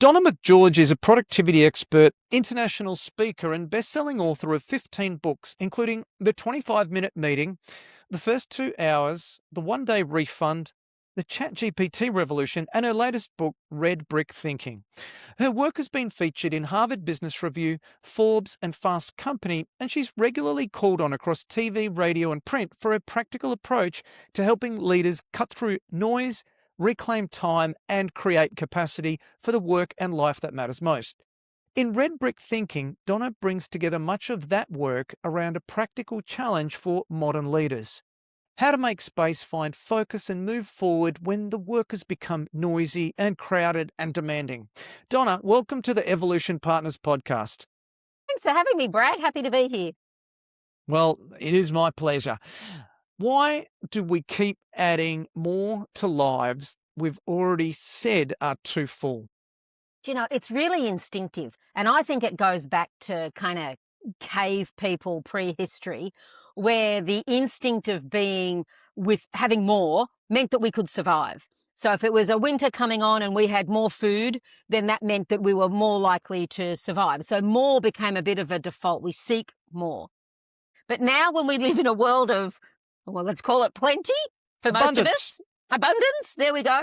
Donna McGeorge is a productivity expert, international speaker, and best-selling author of 15 books, including The 25-Minute Meeting, The First 2 Hours, The One-Day Refund, The ChatGPT Revolution, and her latest book, Red Brick Thinking. Her work has been featured in Harvard Business Review, Forbes and Fast Company, and she's regularly called on across TV, radio, and print for a practical approach to helping leaders cut through noise, reclaim time, and create capacity for the work and life that matters most. In Red Brick Thinking, Donna brings together much of that work around a practical challenge for modern leaders. How to make space, find focus, and move forward when the work has become noisy and crowded and demanding. Donna, welcome to the Evolution Partners podcast. Thanks for having me, Brad. Happy to be here. Well, it is my pleasure. Why do we keep adding more to lives we've already said are too full? You know, it's really instinctive. And I think it goes back to kind of cave people prehistory, where the instinct of being with having more meant that we could survive. So if it was a winter coming on and we had more food, then that meant that we were more likely to survive. So more became a bit of a default. We seek more. But now when we live in a world of, well, let's call it plenty for most of us. Abundance, there we go.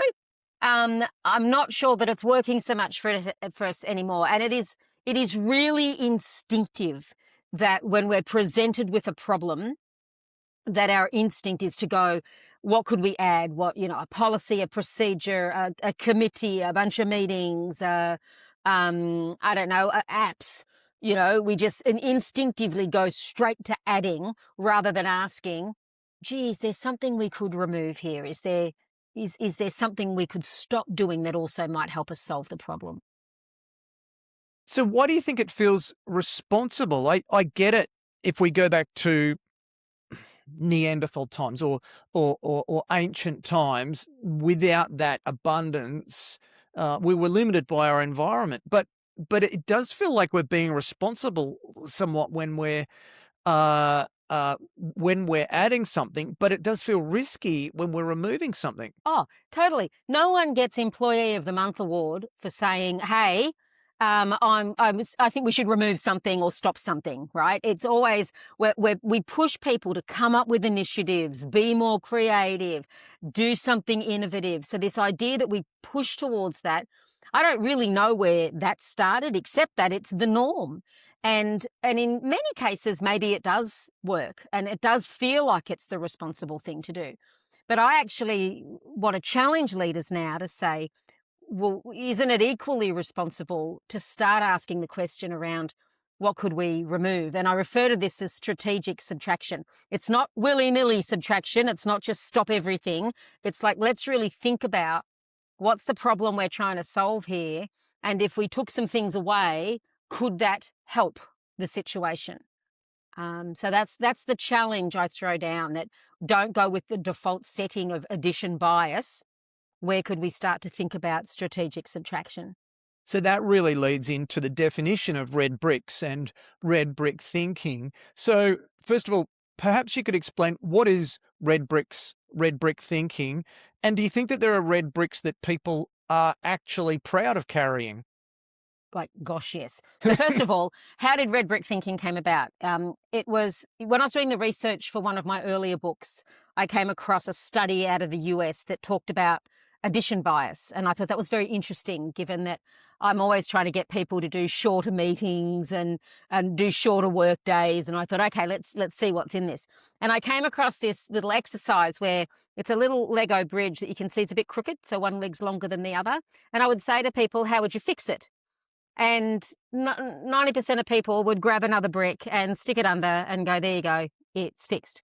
I'm not sure that it's working so much for us anymore. And it is really instinctive that when we're presented with a problem, that our instinct is to go, what could we add? A policy, a procedure, a committee, a bunch of meetings, apps. We just instinctively go straight to adding rather than asking, geez, there's something we could remove here. Is there something we could stop doing that also might help us solve the problem? So why do you think it feels responsible? I get it if we go back to Neanderthal times or ancient times. Without that abundance, we were limited by our environment. But it does feel like we're being responsible somewhat when we're adding something, but it does feel risky when we're removing something. Oh, totally. No one gets Employee of the Month award for saying, hey, I think we should remove something or stop something, right? It's always we push people to come up with initiatives, be more creative, do something innovative. So this idea that we push towards that, I don't really know where that started, except that it's the norm. And in many cases, maybe it does work and it does feel like it's the responsible thing to do. But I actually want to challenge leaders now to say, well, isn't it equally responsible to start asking the question around what could we remove? And I refer to this as strategic subtraction. It's not willy-nilly subtraction. It's not just stop everything. It's like, let's really think about what's the problem we're trying to solve here. And if we took some things away, could that help the situation? So that's the challenge I throw down, that don't go with the default setting of addition bias. Where could we start to think about strategic subtraction? So that really leads into the definition of red bricks and red brick thinking. So first of all, perhaps you could explain, what is red brick thinking? And do you think that there are red bricks that people are actually proud of carrying? Like, gosh, yes. So first of all, how did red brick thinking came about? It was when I was doing the research for one of my earlier books, I came across a study out of the US that talked about addition bias. And I thought that was very interesting, given that I'm always trying to get people to do shorter meetings and do shorter work days. And I thought, okay, let's see what's in this. And I came across this little exercise where it's a little Lego bridge that you can see is a bit crooked, so one leg's longer than the other. And I would say to people, how would you fix it? And 90% of people would grab another brick and stick it under and go, there you go, it's fixed.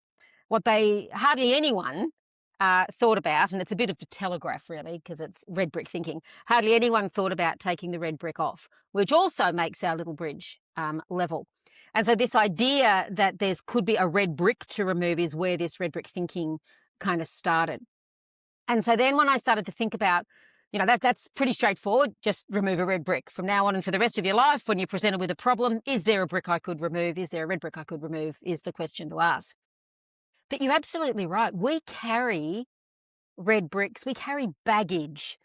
What hardly anyone thought about, and it's a bit of a telegraph really, because it's red brick thinking, hardly anyone thought about taking the red brick off, which also makes our little bridge level. And so this idea that could be a red brick to remove is where this red brick thinking kind of started. And so then when I started to think about, that's pretty straightforward. Just remove a red brick. From now on and for the rest of your life, when you're presented with a problem, is there a brick I could remove? Is there a red brick I could remove? Is the question to ask. But you're absolutely right. We carry red bricks. We carry baggage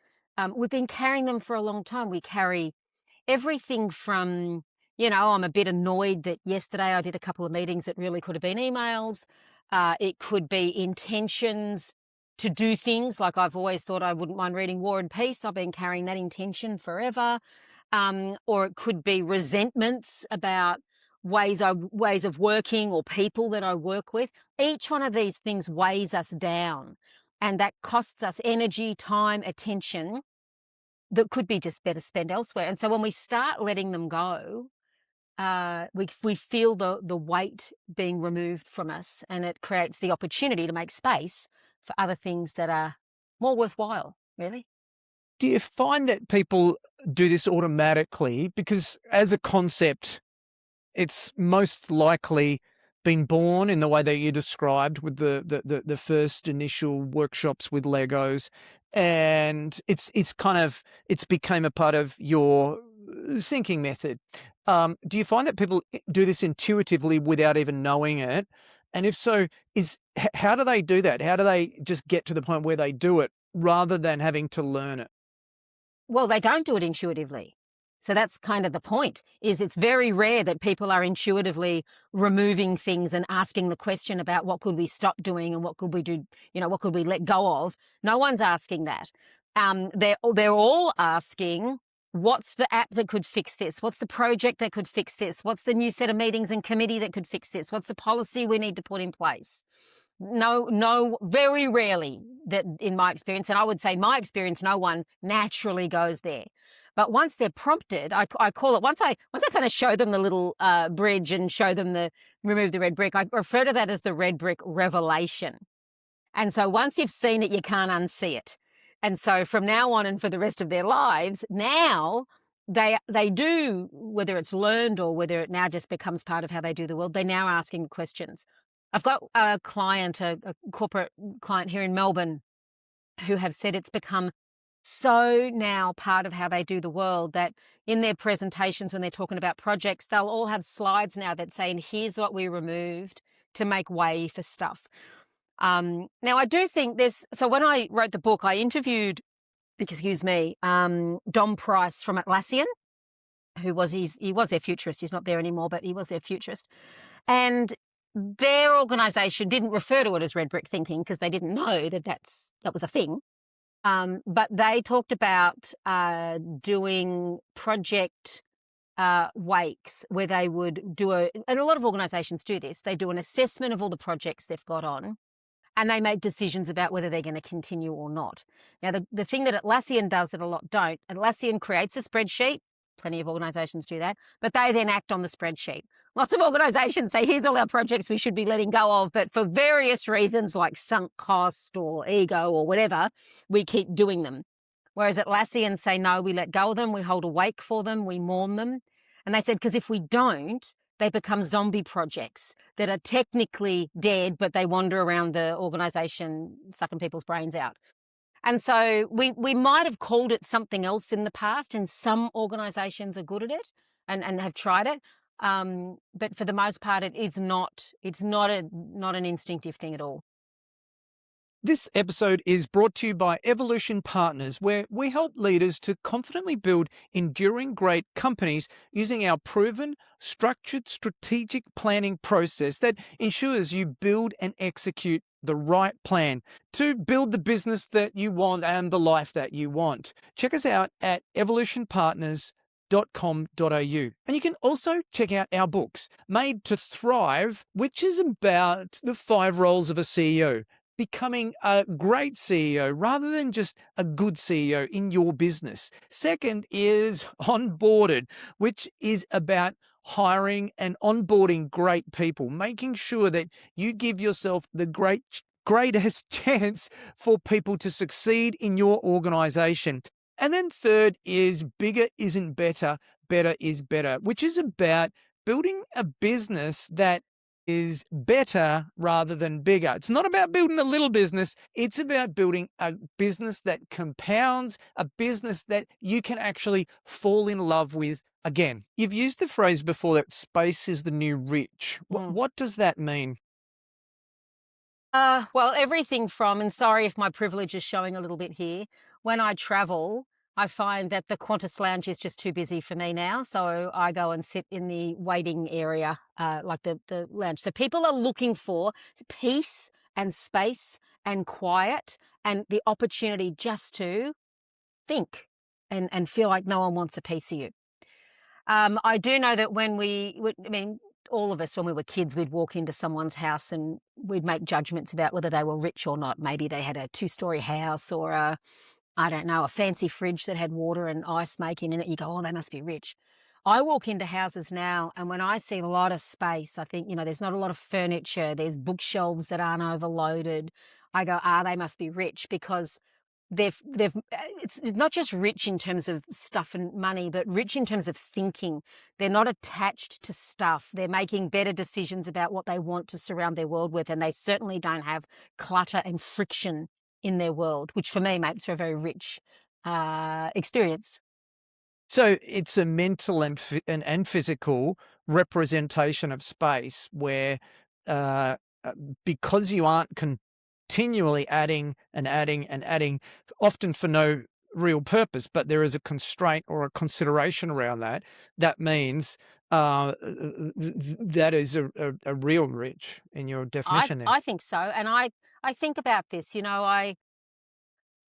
We've been carrying them for a long time. We carry everything from, you know, I'm a bit annoyed that yesterday I did a couple of meetings that really could have been emails. It could be intentions to do things like I've always thought I wouldn't mind reading War and Peace. I've been carrying that intention forever. Or it could be resentments about ways of working or people that I work with. Each one of these things weighs us down, and that costs us energy, time, attention that could be just better spent elsewhere. And so when we start letting them go, we feel the weight being removed from us, and it creates the opportunity to make space for other things that are more worthwhile, really. Do you find that people do this automatically? Because as a concept, it's most likely been born in the way that you described with the first initial workshops with Legos, and it's became a part of your thinking method. Do you find that people do this intuitively without even knowing it? And if so, how do they do that? How do they just get to the point where they do it rather than having to learn it? Well, they don't do it intuitively. So that's kind of the point, is it's very rare that people are intuitively removing things and asking the question about what could we stop doing and what could we do, you know, what could we let go of? No one's asking that. They're all asking, what's the app that could fix this? What's the project that could fix this? What's the new set of meetings and committee that could fix this? What's the policy we need to put in place? No, very rarely that in my experience, and I would say my experience, no one naturally goes there. But once they're prompted, I call it, once I kind of show them the little bridge and show them remove the red brick, I refer to that as the red brick revelation. And so once you've seen it, you can't unsee it. And so from now on and for the rest of their lives, now they do, whether it's learned or whether it now just becomes part of how they do the world, they're now asking questions. I've got a client, a corporate client here in Melbourne, who have said it's become so now part of how they do the world that in their presentations, when they're talking about projects, they'll all have slides now that say, and here's what we removed to make way for stuff. Now, I do think so when I wrote the book, I interviewed, Dom Price from Atlassian, he was their futurist. He's not there anymore, but he was their futurist. And their organisation didn't refer to it as red brick thinking because they didn't know that was a thing. But they talked about doing project wakes where they would and a lot of organisations do this, they do an assessment of all the projects they've got on, and they make decisions about whether they're going to continue or not. Now, the thing that Atlassian does that a lot don't, Atlassian creates a spreadsheet. Plenty of organisations do that, but they then act on the spreadsheet. Lots of organisations say, here's all our projects we should be letting go of, but for various reasons like sunk cost or ego or whatever, we keep doing them. Whereas Atlassian say, no, we let go of them, we hold a wake for them, we mourn them. And they said, because if we don't, they become zombie projects that are technically dead, but they wander around the organisation sucking people's brains out. And so we might have called it something else in the past, and some organisations are good at it and have tried it. But for the most part, it's not an instinctive thing at all. This episode is brought to you by Evolution Partners, where we help leaders to confidently build enduring great companies using our proven, structured, strategic planning process that ensures you build and execute the right plan to build the business that you want and the life that you want. Check us out at evolutionpartners.com.au. And you can also check out our books, Made to Thrive, which is about the 5 roles of a CEO. Becoming a great CEO rather than just a good CEO in your business. Second is Onboarded, which is about hiring and onboarding great people, making sure that you give yourself the greatest chance for people to succeed in your organization. And then third is Bigger Isn't Better, Better is Better, which is about building a business that is better rather than bigger. It's not about building a little business. It's about building a business that compounds, a business that you can actually fall in love with again. You've used the phrase before that space is the new rich. What does that mean? Well, everything from, and sorry if my privilege is showing a little bit here, when I travel, I find that the Qantas lounge is just too busy for me now. So I go and sit in the waiting area, like the lounge. So people are looking for peace and space and quiet and the opportunity just to think and feel like no one wants a piece of you. I do know that I mean, all of us when we were kids, we'd walk into someone's house and we'd make judgments about whether they were rich or not. Maybe they had a two-story house or I don't know, a fancy fridge that had water and ice making in it. You go, oh, they must be rich. I walk into houses now, and when I see a lot of space, I think, there's not a lot of furniture, there's bookshelves that aren't overloaded. I go, they must be rich because it's not just rich in terms of stuff and money, but rich in terms of thinking. They're not attached to stuff. They're making better decisions about what they want to surround their world with, and they certainly don't have clutter and friction in their world, which for me makes for a very rich experience. So it's a mental and physical representation of space where, uh, because you aren't continually adding and adding and adding, often for no real purpose, but there is a constraint or a consideration around that. That means that is a real rich in your I definition there. I think so, and I think about this.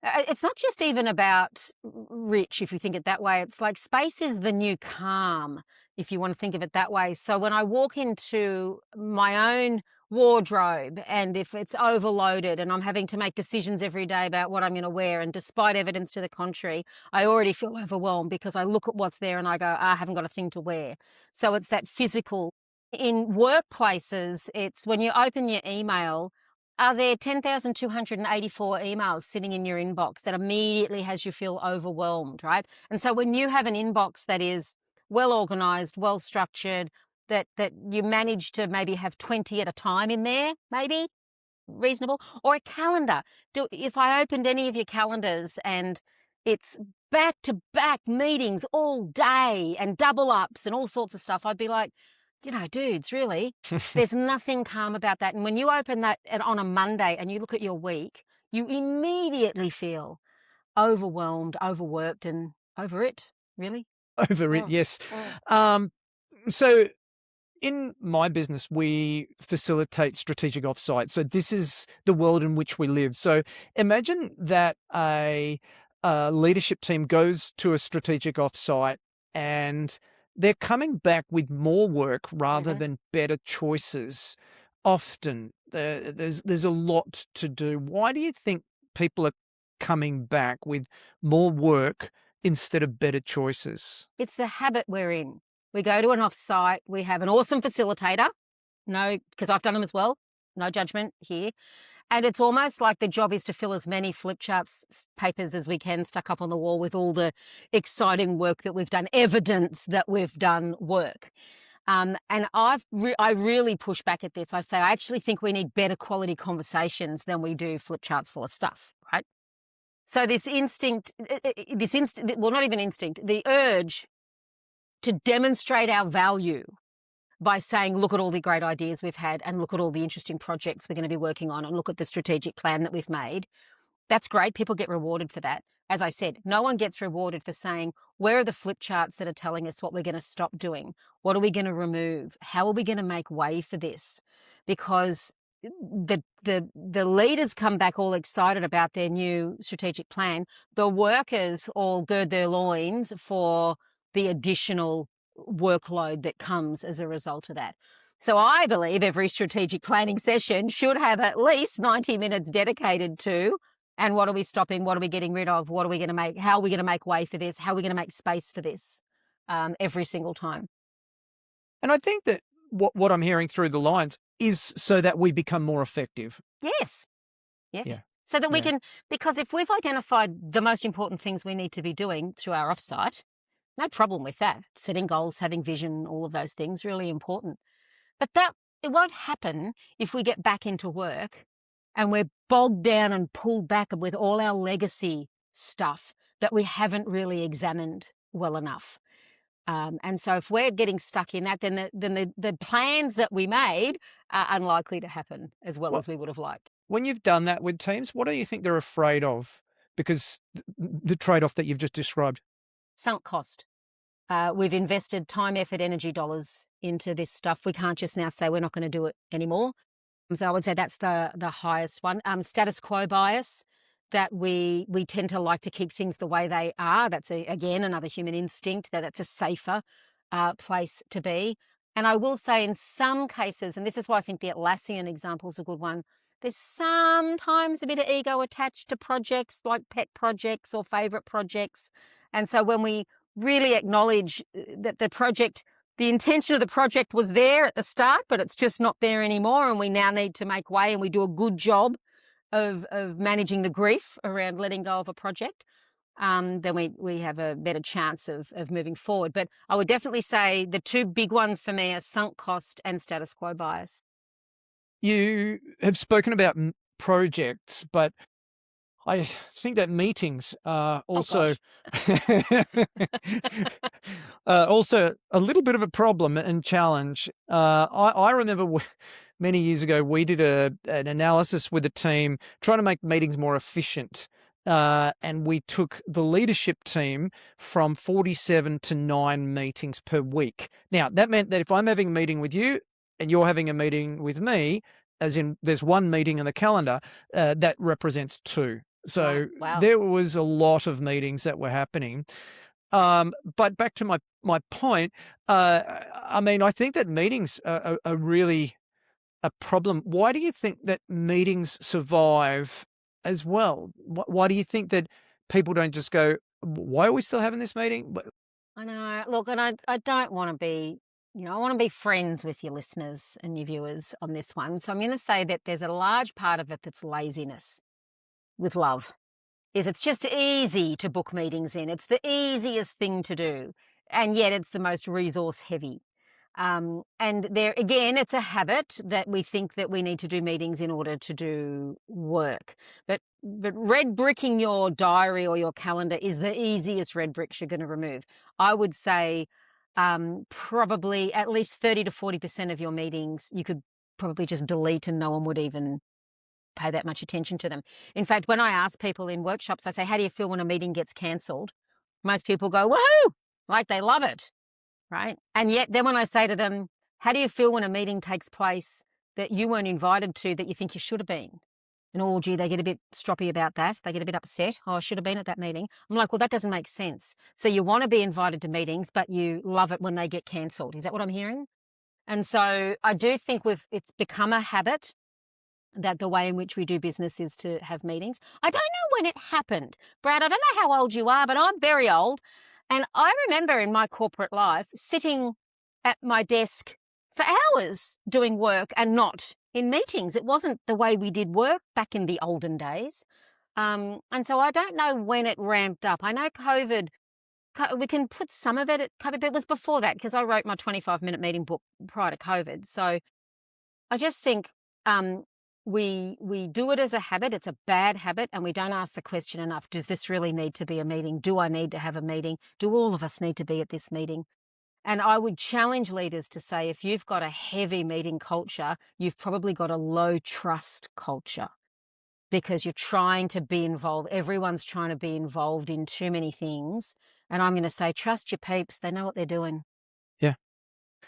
It's not just even about rich, if you think it that way. It's like space is the new calm, if you want to think of it that way. So when I walk into my own wardrobe and if it's overloaded and I'm having to make decisions every day about what I'm going to wear, and despite evidence to the contrary, I already feel overwhelmed because I look at what's there and I go, I haven't got a thing to wear. So it's that physical. In workplaces, it's when you open your email, are there 10,284 emails sitting in your inbox that immediately has you feel overwhelmed, right? And so when you have an inbox that is well organized, well structured, that you manage to maybe have 20 at a time in there, maybe reasonable, or a calendar. If I opened any of your calendars and it's back to back meetings all day and double ups and all sorts of stuff, I'd be like, dudes, really? There's nothing calm about that. And when you open that on a Monday and you look at your week, you immediately feel overwhelmed, overworked, and over it, really. Over it, Mm, yes. mm. So in my business, we facilitate strategic offsite. So this is the world in which we live. So imagine that a leadership team goes to a strategic offsite and they're coming back with more work rather Mhm. than better choices. Often there's a lot to do. Why do you think people are coming back with more work instead of better choices? It's the habit we're in. We go to an offsite, we have an awesome facilitator. No, because I've done them as well. No judgment here. And it's almost like the job is to fill as many flip charts papers as we can stuck up on the wall with all the exciting work that we've done, evidence that we've done work. And I really push back at this. I say I actually think we need better quality conversations than we do flip charts full of stuff, right? So well, not even instinct, the urge to demonstrate our value by saying, look at all the great ideas we've had and look at all the interesting projects we're going to be working on and look at the strategic plan that we've made. That's great. People get rewarded for that. As I said, no one gets rewarded for saying, where are the flip charts that are telling us what we're going to stop doing? What are we going to remove? How are we going to make way for this? Because the leaders come back all excited about their new strategic plan. The workers all gird their loins for the additional workload that comes as a result of that. So I believe every strategic planning session should have at least 90 minutes dedicated to, and what are we stopping? What are we getting rid of? What are we going to make? How are we going to make way for this? How are we going to make space for this every single time? And I think that what I'm hearing through the lines is so that we become more effective. Yes. Yeah. Yeah. So that we Yeah. can, because if we've identified the most important things we need to be doing through our offsite, no problem with that. Setting goals, having vision, all of those things, really important. But it won't happen if we get back into work and we're bogged down and pulled back with all our legacy stuff that we haven't really examined well enough. And so if we're getting stuck in that, then the plans that we made are unlikely to happen as well Well, as we would have liked. when you've done that with teams, what do you think they're afraid of? because the trade-off that you've just described? Sunk cost. We've invested time, effort, energy, dollars into this stuff. We can't just now say we're not going to do it anymore. So I would say that's the highest one. Status quo bias, that we tend to like to keep things the way they are. That's again another human instinct, that's a safer place to be. And I will say in some cases, and this is why I think the Atlassian example is a good one, there's sometimes a bit of ego attached to projects, like pet projects or favorite projects. And so when we really acknowledge that the intention of the project was there at the start, but it's just not there anymore, and we now need to make way, and we do a good job of managing the grief around letting go of a project, then we have a better chance of moving forward. But I would definitely say the two big ones for me are sunk cost and status quo bias. You have spoken about projects, but I think that meetings are also also a little bit of a problem and challenge. I remember many years ago we did an analysis with a team trying to make meetings more efficient, and we took the leadership team from 47 to 9 meetings per week. Now, that meant that if I'm having a meeting with you and you're having a meeting with me, as in there's one meeting in the calendar, that represents 2. So Wow. there was a lot of meetings that were happening. But back to my point, I mean, I think that meetings are really a problem. Why do you think that meetings survive as well? Why do you think that people don't just go, why are we still having this meeting? I know. Look, and I don't want to be, I want to be friends with your listeners and your viewers on this one. So I'm going to say that there's a large part of it that's laziness with love. It's just easy to book meetings in. It's the easiest thing to do, and yet it's the most resource heavy. And there again, it's a habit that we think that we need to do meetings in order to do work. But red bricking your diary or your calendar is the easiest red bricks you're going to remove. I would say probably at least 30 to 40% of your meetings you could probably just delete and no one would even pay that much attention to them. In fact, when I ask people in workshops, I say, how do you feel when a meeting gets cancelled? Most people go, woohoo, like they love it, right? And yet then when I say to them, how do you feel when a meeting takes place that you weren't invited to that you think you should have been? And oh, gee, they get a bit stroppy about that. They get a bit upset. Oh, I should have been at that meeting. I'm like, well, that doesn't make sense. So you want to be invited to meetings, but you love it when they get cancelled. Is that what I'm hearing? And so I do think it's become a habit that the way in which we do business is to have meetings. I don't know when it happened. Brad, I don't know how old you are, but I'm very old. And I remember in my corporate life sitting at my desk for hours doing work and not in meetings. It wasn't the way we did work back in the olden days. And so I don't know when it ramped up. I know COVID, we can put some of it at COVID, but it was before that because I wrote my 25-minute meeting book prior to COVID. So I just think we do it as a habit. It's a bad habit, and we don't ask the question enough. Does this really need to be a meeting? Do I need to have a meeting? Do all of us need to be at this meeting? And I would challenge leaders to say, if you've got a heavy meeting culture, you've probably got a low trust culture because you're trying to be involved. Everyone's trying to be involved in too many things. And I'm going to say, trust your peeps. They know what they're doing. Yeah.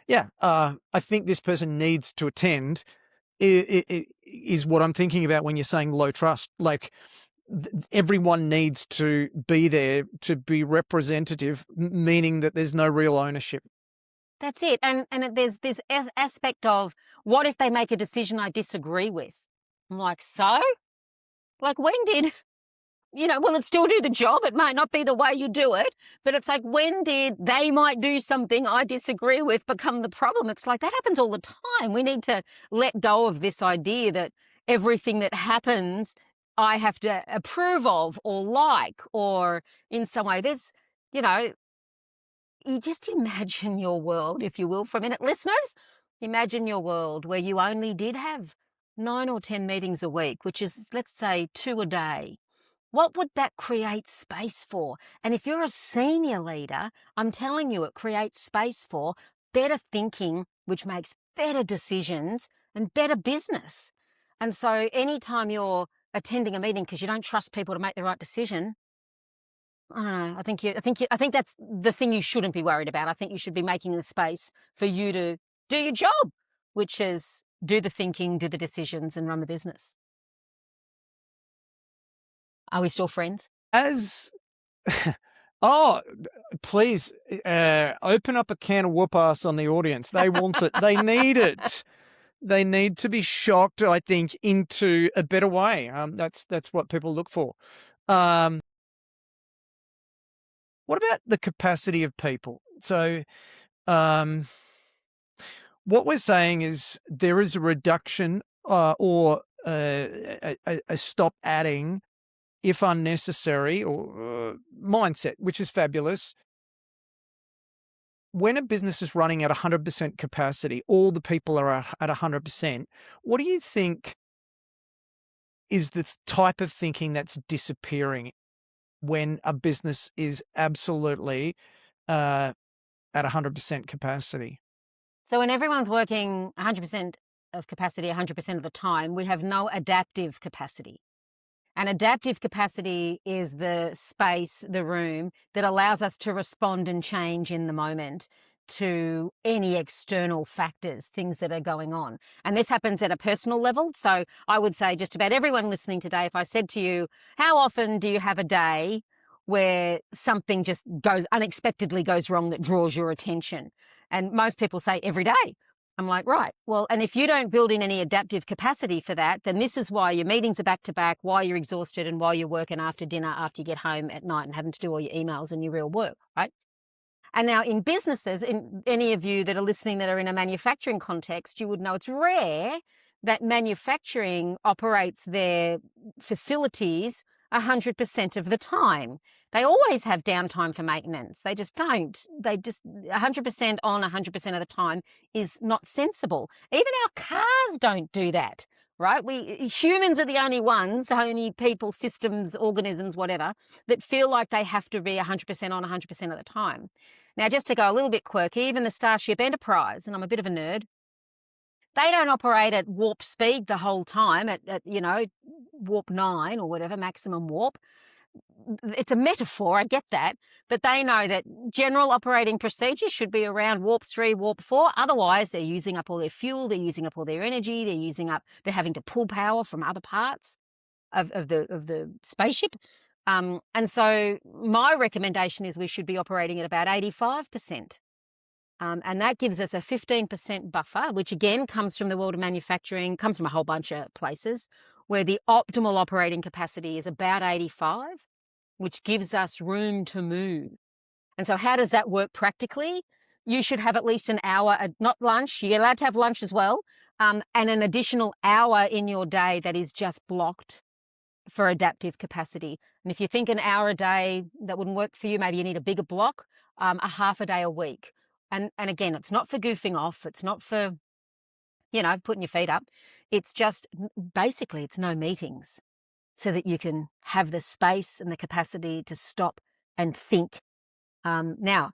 Yeah. I think this person needs to attend is what I'm thinking about when you're saying low trust. Like everyone needs to be there to be representative, meaning that there's no real ownership. That's it. And there's this aspect of, what if they make a decision I disagree with? I'm like, so? Like, when did, will it still do the job? It might not be the way you do it, but it's like, when did they might do something I disagree with become the problem? It's like, that happens all the time. We need to let go of this idea that everything that happens, I have to approve of or like, or in some way. There's, you just imagine your world, if you will, for a minute. Listeners, imagine your world where you only did have 9 or 10 meetings a week, which is, let's say, 2 a day. What would that create space for? And if you're a senior leader, I'm telling you, it creates space for better thinking, which makes better decisions and better business. And so anytime you're attending a meeting because you don't trust people to make the right decision, I don't know. I think that's the thing you shouldn't be worried about. I think you should be making the space for you to do your job, which is do the thinking, do the decisions, and run the business. Are we still friends? As oh, please open up a can of whoop ass on the audience. They want it. They need it. They need to be shocked, I think, into a better way. That's what people look for. What about the capacity of people? So, what we're saying is there is a reduction or a stop adding if unnecessary or mindset, which is fabulous. When a business is running at 100% capacity, all the people are at 100%. What do you think is the type of thinking that's disappearing when a business is absolutely at 100% capacity? So when everyone's working 100% of capacity 100% of the time, we have no adaptive capacity. And adaptive capacity is the space, the room that allows us to respond and change in the moment to any external factors, things that are going on. And this happens at a personal level. So I would say just about everyone listening today, if I said to you, how often do you have a day where something just unexpectedly goes wrong that draws your attention? And most people say every day. I'm like, right, well, and if you don't build in any adaptive capacity for that, then this is why your meetings are back to back, why you're exhausted, and why you're working after dinner, after you get home at night and having to do all your emails and your real work, right? And now in businesses, in any of you that are listening that are in a manufacturing context, you would know it's rare that manufacturing operates their facilities 100% of the time. They always have downtime for maintenance. They just don't. They just 100% on 100% of the time is not sensible. Even our cars don't do that, right? Humans are the only people, systems, organisms, whatever, that feel like they have to be 100% on 100% of the time. Now, just to go a little bit quirky, even the Starship Enterprise, and I'm a bit of a nerd, they don't operate at warp speed the whole time, at warp 9 or whatever, maximum warp. It's a metaphor, I get that, but they know that general operating procedures should be around warp 3, warp 4. Otherwise, they're using up all their fuel, they're using up all their energy, they're having to pull power from other parts of the spaceship. And so my recommendation is we should be operating at about 85%. And that gives us a 15% buffer, which again comes from the world of manufacturing, comes from a whole bunch of places, where the optimal operating capacity is about 85, which gives us room to move. And so how does that work practically? You should have at least an hour, not lunch, you're allowed to have lunch as well, and an additional hour in your day that is just blocked for adaptive capacity. And if you think an hour a day, that wouldn't work for you, maybe you need a bigger block, a half a day a week. And again, it's not for goofing off. It's not for, putting your feet up. It's just basically it's no meetings so that you can have the space and the capacity to stop and think. Now,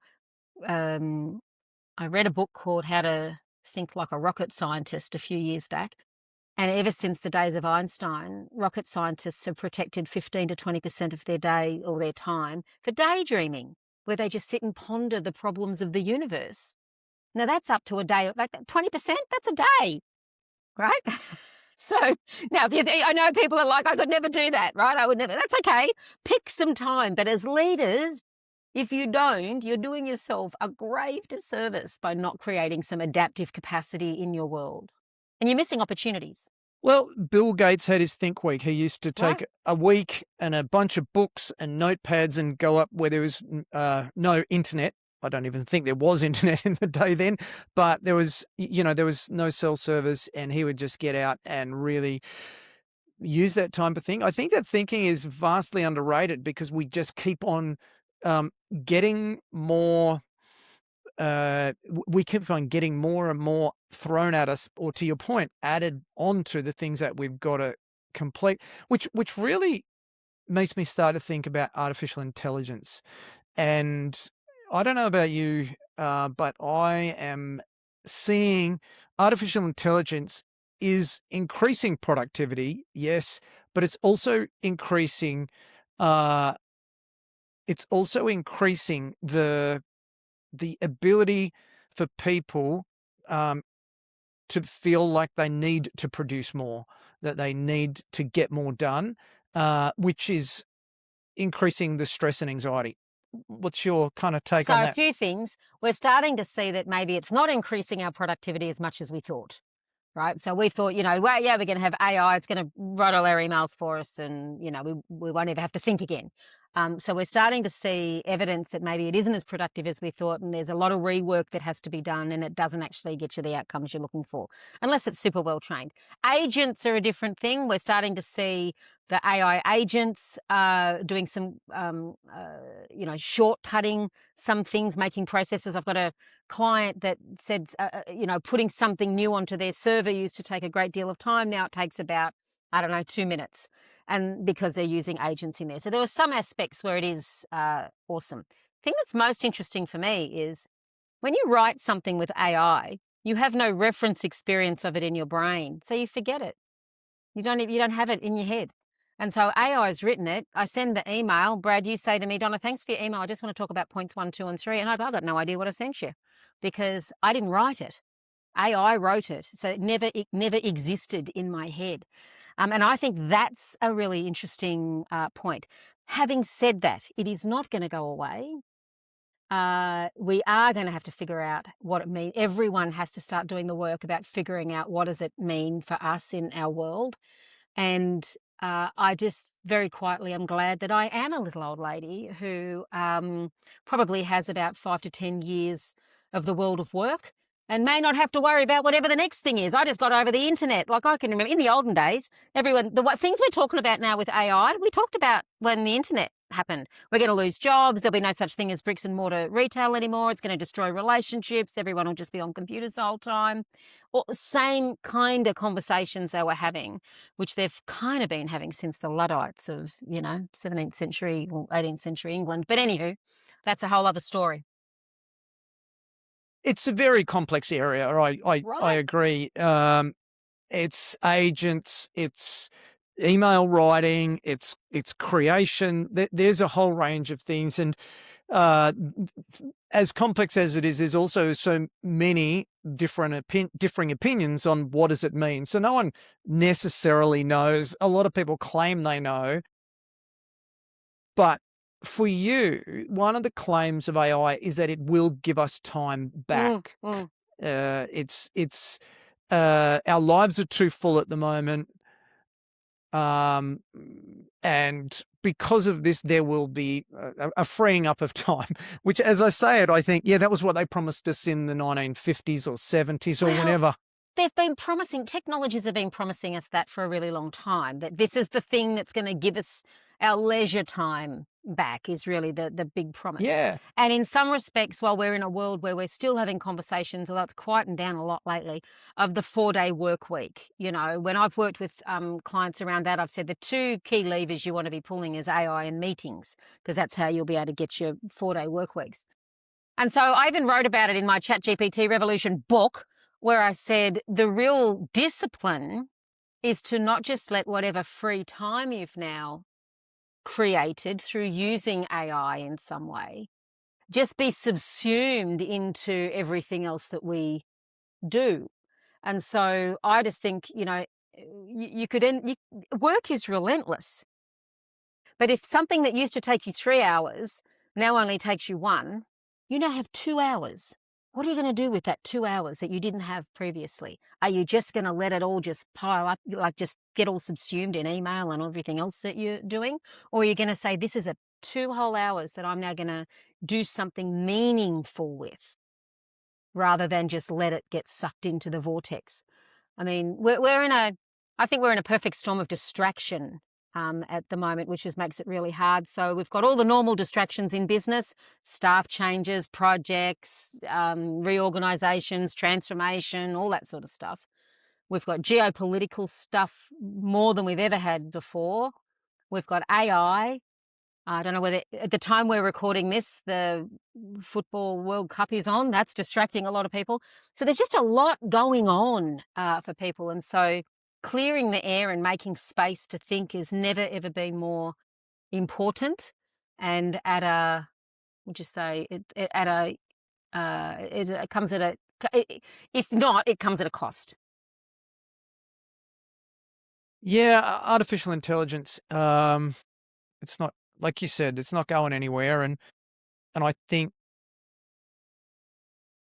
I read a book called How to Think Like a Rocket Scientist a few years back. And ever since the days of Einstein, rocket scientists have protected 15 to 20% of their day or their time for daydreaming, where they just sit and ponder the problems of the universe. Now that's up to a day, like 20%, that's a day, right? So now I know people are like, I could never do that, right? I would never. That's okay. Pick some time. But as leaders, if you don't, you're doing yourself a grave disservice by not creating some adaptive capacity in your world. And you're missing opportunities. Well, Bill Gates had his Think Week. He used to take Right. a week and a bunch of books and notepads and go up where there was no internet. I don't even think there was internet in the day then, but there was no cell service, and he would just get out and really use that time to think. I think that thinking is vastly underrated because we just keep on getting more. We keep on getting more and more thrown at us, or to your point, added onto the things that we've got to complete, which really makes me start to think about artificial intelligence. And I don't know about you, but I am seeing artificial intelligence is increasing productivity, yes, but it's also increasing. It's also increasing the ability for people to feel like they need to produce more, that they need to get more done, which is increasing the stress and anxiety. What's your kind of take So on a that? few things. We're starting to see that maybe it's not increasing our productivity as much as we thought. Right. So we thought, well, yeah, we're going to have AI. It's going to write all our emails for us and, we won't ever have to think again. So we're starting to see evidence that maybe it isn't as productive as we thought. And there's a lot of rework that has to be done and it doesn't actually get you the outcomes you're looking for unless it's super well trained. Agents are a different thing. We're starting to see the AI agents doing some, shortcutting some things, making processes. I've got a client that said, putting something new onto their server used to take a great deal of time. Now it takes about, 2 minutes, and because they're using agents in there. So there are some aspects where it is awesome. The thing that's most interesting for me is when you write something with AI, you have no reference experience of it in your brain, so you forget it. You don't have it in your head. And so AI has written it. I send the email. Brad, you say to me, Donna, thanks for your email. I just want to talk about points 1, 2, and 3. And I've got no idea what I sent you because I didn't write it. AI wrote it. So it never existed in my head. And I think that's a really interesting point. Having said that, it is not going to go away. We are going to have to figure out what it means. Everyone has to start doing the work about figuring out what does it mean for us in our world. And I just very quietly am glad that I am a little old lady who probably has about 5 to 10 years of the world of work and may not have to worry about whatever the next thing is. I just got over the internet. Like I can remember in the olden days, the things we're talking about now with AI, we talked about when the internet happened. We're going to lose jobs. There'll be no such thing as bricks and mortar retail anymore. It's going to destroy relationships. Everyone will just be on computers the whole time. Or the same kind of conversations they were having, which they've kind of been having since the Luddites of, 17th century or 18th century England. But anywho, that's a whole other story. It's a very complex area. I Right. agree. It's agents, it's email writing, it's creation. There's a whole range of things, and as complex as it is, there's also so many differing opinions on what does it mean. So no one necessarily knows. A lot of people claim they know, but for you, one of the claims of AI is that it will give us time back. It's our lives are too full at the moment. And because of this, there will be a freeing up of time, which as I say it, I think, yeah, that was what they promised us in the 1950s or 70s or whenever. They've been promising, technologies have been promising us that for a really long time, that this is the thing that's going to give us our leisure time back is really the big promise. Yeah. And in some respects, while we're in a world where we're still having conversations, although it's quietened down a lot lately, of the 4-day work week. When I've worked with clients around that, I've said the 2 key levers you want to be pulling is AI and meetings, because that's how you'll be able to get your 4-day work weeks. And so I even wrote about it in my ChatGPT Revolution book, where I said the real discipline is to not just let whatever free time you've now created through using AI in some way just be subsumed into everything else that we do. And so I just think, work is relentless. But if something that used to take you 3 hours now only takes you 1, you now have 2 hours. What are you going to do with that 2 hours that you didn't have previously? Are you just going to let it all just pile up, like just get all subsumed in email and everything else that you're doing? Or are you going to say, this is 2 whole hours that I'm now going to do something meaningful with, rather than just let it get sucked into the vortex? I mean, I think we're in a perfect storm of distraction at the moment, which just makes it really hard. So we've got all the normal distractions in business: staff changes, projects, reorganizations, transformation, all that sort of stuff. We've got geopolitical stuff more than we've ever had before. We've got AI. I don't know whether at the time we're recording this, the Football World Cup is on. That's distracting a lot of people. So there's just a lot going on for people. And so clearing the air and making space to think has never, ever been more important. And at a, would you say, at a, it comes at a, if not, it comes at a cost. Yeah, artificial intelligence, it's not, like you said, it's not going anywhere, and I think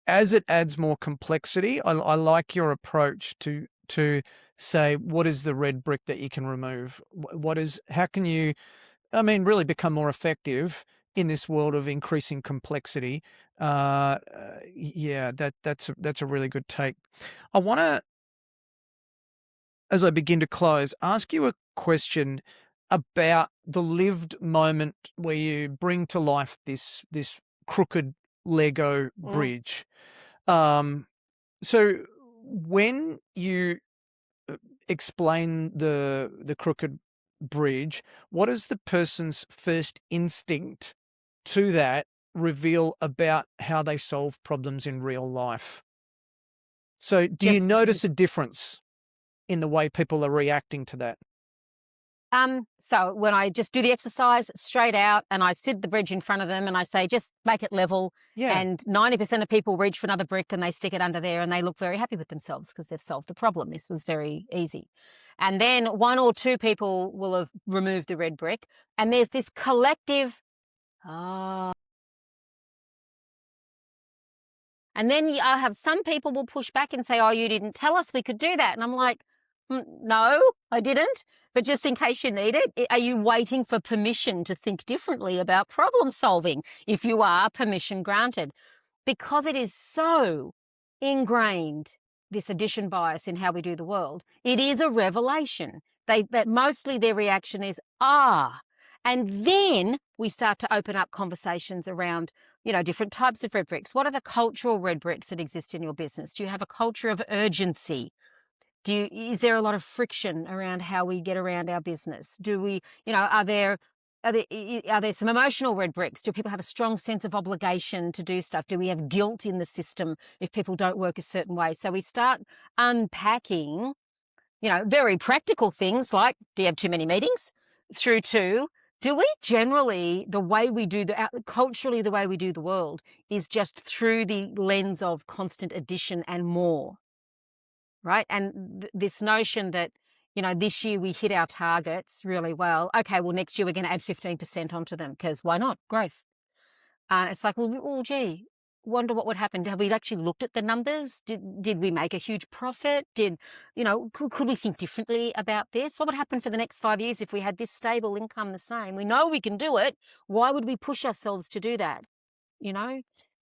as it adds more complexity, I like your approach to say, what is the red brick that you can remove? What is, how can you, I mean, really become more effective in this world of increasing complexity? Yeah, that's a really good take. I want to, as I begin to close, ask you a question about the lived moment where you bring to life this crooked Lego Mm. bridge. Um, so when you explain the crooked bridge, what is the person's first instinct to that reveal about how they solve problems in real life? So do you Just notice a difference in the way people are reacting to that? So when I just do the exercise straight out and I sit the bridge in front of them and I say, just make it level. Yeah. And 90% of people reach for another brick and they stick it under there and they look very happy with themselves because they've solved the problem. This was very easy. And then one or two people will have removed the red brick. And there's this collective, oh. And then I have some people will push back and say, oh, you didn't tell us we could do that. And I'm like, no, I didn't. But just in case you need it, are you waiting for permission to think differently about problem solving? If you are, permission granted. Because it is so ingrained, this addition bias in how we do the world, it is a revelation. That mostly their reaction is, ah. And then we start to open up conversations around, different types of red bricks. What are the cultural red bricks that exist in your business? Do you have a culture of urgency? Is there a lot of friction around how we get around our business? Do we, are there some emotional red bricks? Do people have a strong sense of obligation to do stuff? Do we have guilt in the system if people don't work a certain way? So we start unpacking, very practical things like, do you have too many meetings? Through to, do we generally, the way we do culturally, the way we do the world is just through the lens of constant addition and more, right? And this notion that, this year we hit our targets really well. Okay, well, next year we're going to add 15% onto them because why not? Growth. It's like, well, gee, wonder what would happen. Have we actually looked at the numbers? Did we make a huge profit? Could we think differently about this? What would happen for the next 5 years if we had this stable income the same? We know we can do it. Why would we push ourselves to do that?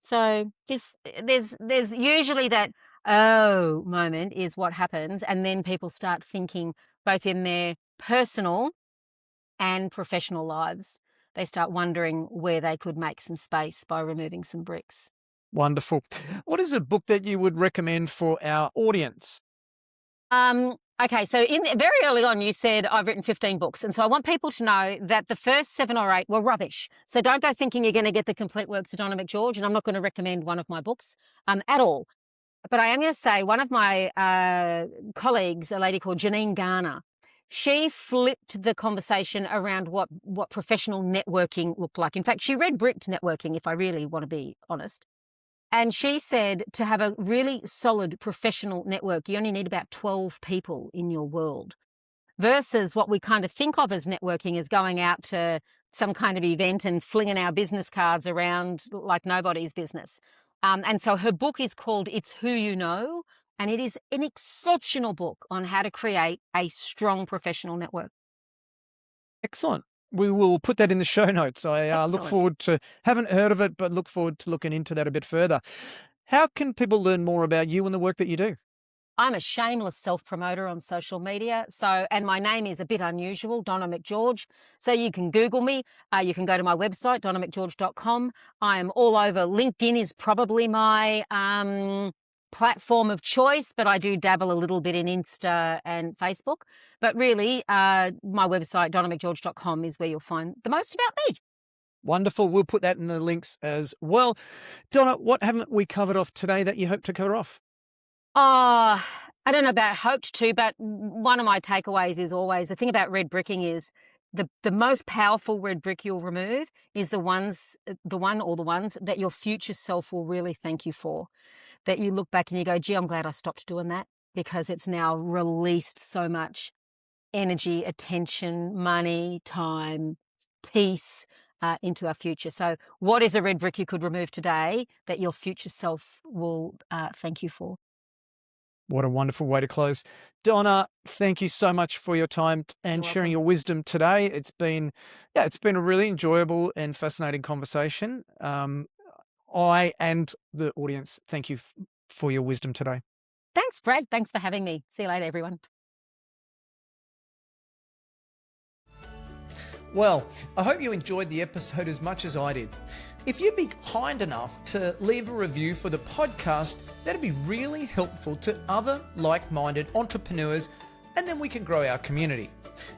So there's usually that oh moment is what happens, and then people start thinking both in their personal and professional lives. They start wondering where they could make some space by removing some bricks. Wonderful. What is a book that you would recommend for our audience? Okay, so very early on, you said I've written 15 books. And so I want people to know that the first 7 or 8 were rubbish. So don't go thinking you're going to get the complete works of Donna McGeorge, and I'm not going to recommend one of my books at all. But I am going to say one of my colleagues, a lady called Janine Garner, she flipped the conversation around what professional networking looked like. In fact, she red bricked networking, if I really want to be honest. And she said to have a really solid professional network, you only need about 12 people in your world, versus what we kind of think of as networking as going out to some kind of event and flinging our business cards around like nobody's business. And so her book is called It's Who You Know, and it is an exceptional book on how to create a strong professional network. Excellent. We will put that in the show notes. I look Excellent. forward to, haven't heard of it, but look forward to looking into that a bit further. How can people learn more about you and the work that you do? I'm a shameless self-promoter on social media. And my name is a bit unusual, Donna McGeorge. So you can Google me. You can go to my website, donnamcgeorge.com. I am all over. LinkedIn is probably my platform of choice, but I do dabble a little bit in Insta and Facebook. But really, my website, donnamcgeorge.com, is where you'll find the most about me. Wonderful. We'll put that in the links as well. Donna, what haven't we covered off today that you hope to cover off? I don't know about hoped to, but one of my takeaways is always the thing about red bricking is the most powerful red brick you'll remove is the one or the ones that your future self will really thank you for. That you look back and you go, gee, I'm glad I stopped doing that because it's now released so much energy, attention, money, time, peace into our future. So what is a red brick you could remove today that your future self will thank you for? What a wonderful way to close. Donna, thank you so much for your time and You're sharing welcome. your wisdom today. It's been a really enjoyable and fascinating conversation. I and the audience, thank you for your wisdom today. Thanks, Brad. Thanks for having me. See you later, everyone. Well, I hope you enjoyed the episode as much as I did. If you'd be kind enough to leave a review for the podcast, that'd be really helpful to other like-minded entrepreneurs, and then we can grow our community.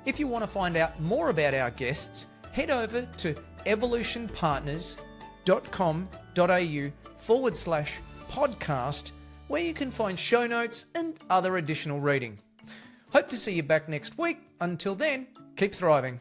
If you want to find out more about our guests, head over to evolutionpartners.com.au/podcast, where you can find show notes and other additional reading. Hope to see you back next week. Until then, keep thriving.